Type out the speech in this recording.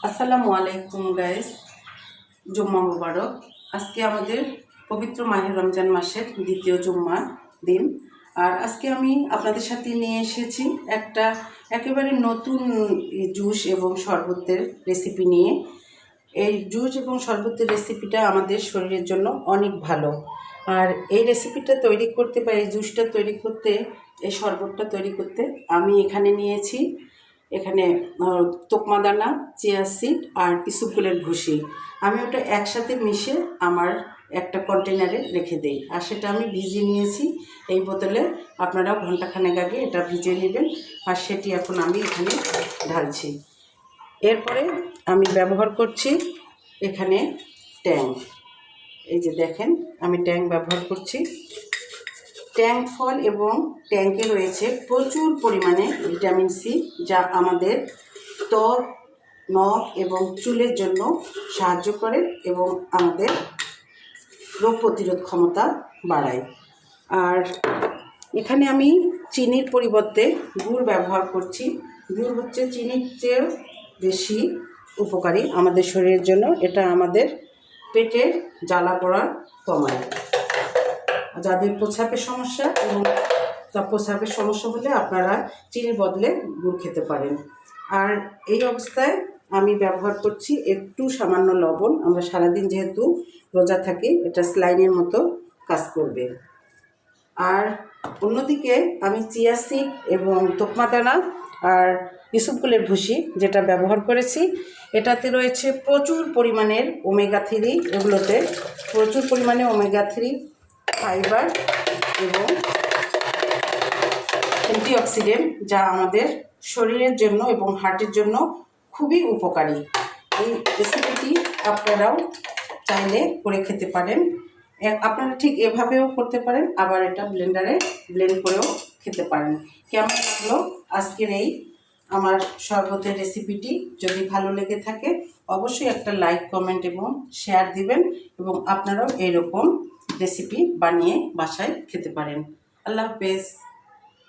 আসসালামু আলাইকুম গাইস, জুম্মা মুবারক। আজকে আমাদের পবিত্র মাহে রমজান মাসের দ্বিতীয় জুম্মা দিন। আর আজকে আমি আপনাদের সাথে নিয়ে এসেছি একটা একেবারে নতুন জুস এবং শরবতের রেসিপি নিয়ে। এই জুস এবং শরবতের রেসিপিটা আমাদের শরীরের জন্য অনেক ভালো। আর এই রেসিপিটা তৈরি করতে বা এই জুসটা তৈরি করতে, এই শরবতটা তৈরি করতে আমি এখানে নিয়েছি তোকমা দানা, চিয়া সিড আর ইসবগুলের ভুসি। আমি ওটা একসাথে মিশে আমার একটা কন্টেনারে রেখে দেই, আর সেটা আমি ভিজিয়ে নিয়েছি এই বোতলে। আপনারাও ঘন্টাখানেক আগে এটা ভিজিয়ে নেবেন। আর সেটি এখন আমি এখানে ঢালছি। এরপরে আমি ব্যবহার করছি এখানে ট্যাং। এই যে দেখেন, আমি ট্যাং ব্যবহার করছি। ট্যাং ফল এবং ট্যাংকে রয়েছে প্রচুর পরিমাণে ভিটামিন সি, যা আমাদের ত্বক, নখ এবং চুলের জন্য সাহায্য করে এবং আমাদের রোগ প্রতিরোধ ক্ষমতা বাড়ায়। আর এখানে আমি চিনির পরিবর্তে গুড় ব্যবহার করছি। গুড় হচ্ছে চিনির চেয়েও বেশি উপকারী আমাদের শরীরের জন্য। এটা আমাদের পেটের জ্বালা পোড়া কমায়। যাদের প্রস্রাবের সমস্যা এবং প্রস্রাবের সমস্যা হলে আপনারা চিনির বদলে গুড় খেতে পারেন। আর এই অবস্থায় আমি ব্যবহার করছি একটু সামান্য লবণ। আমরা সারাদিন যেহেতু রোজা থাকি, এটা স্লাইনের মতো কাজ করবে। আর অন্যদিকে আমি চিয়া সিড এবং তোকমা দানা আর ইসবগুলের ভুসি যেটা ব্যবহার করেছি, এটাতে রয়েছে প্রচুর পরিমাণের ওমেগা 3। এগুলোতে প্রচুর পরিমাণে ওমেগা 3 ফাইবার এবং অ্যান্টিঅক্সিডেন্ট, যা আমাদের শরীরের জন্য এবং হার্টের জন্য খুবই উপকারী। এই রেসিপিটি আপনারাও চাইলে করে খেতে পারেন। আপনারা ঠিক এভাবেও করতে পারেন, আবার এটা ব্লেন্ডারে ব্লেন্ড করেও খেতে পারেন। কেমন লাগলো আজকের এই আমার শরবতের রেসিপিটি? যদি ভালো লেগে থাকে অবশ্যই একটা লাইক, কমেন্ট এবং শেয়ার দিবেন, এবং আপনারাও এইরকম রেসিপি বানিয়ে বাসায় খেতে পারেন। আল্লাহ হাফেজ।